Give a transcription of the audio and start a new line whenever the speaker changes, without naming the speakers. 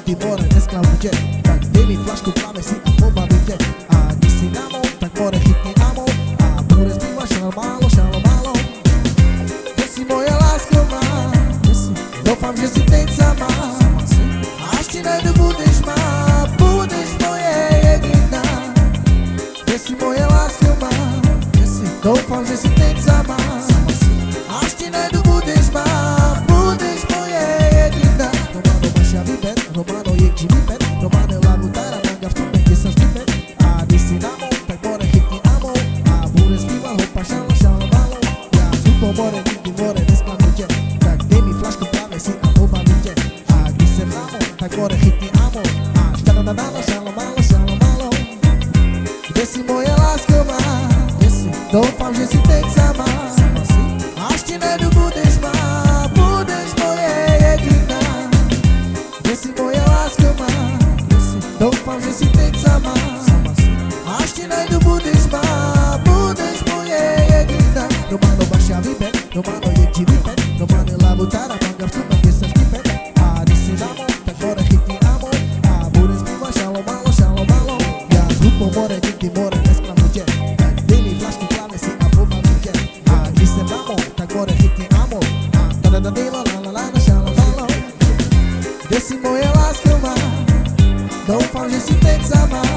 nigdy more nesklamuje. Tak dej mi flašku práve si a pobavite. A když si na mou, tak more chytni amou. A bude zpívat šalo málo. Kde si moje lásko má, doufám, že si teď sama. A až ti najdu, budeš má, budeš moje jediná. Kde si moje lásko má, doufám, že si teď sama. A až ti najdu, budeš má, budeš moje jediná. Romano baša vyber, Romano jekži vyber, Romano lagu tara manga v tume, kde sa zbyber. A když si na mou, tak more chytni amou. A bude zpívat hopa šalo málo. Ja s hudbou more nikdy more nesklamuje. Tak dej mi flašku práve si a pobavím tě. A když jsem na mou, tak more chytni amou. A štadadadada šalo málo. Kde si moje lásko má, doufám, že si teď sama. A až ti najdu, budeš má, budeš moje jediná. Kde si moje lásko má, doufám, že si teď sama. A až ti najdu, budeš má, budeš moje jediná. Romano baša vyber, Romano jekži vyber, Romano lavu tara manga v tume, kde sa zbyber. A když si na mou, tak more chytni amou. A bude zpívat šalo málo. Ja s hudbou more nikdy more nesklamuje. Tak dej mi flašku práve si a pobavím tě. A když jsem na mou, tak more chytni amou. A tadadadila la šalo málo. Kde si moje lásko má, doufám, že si teď sama.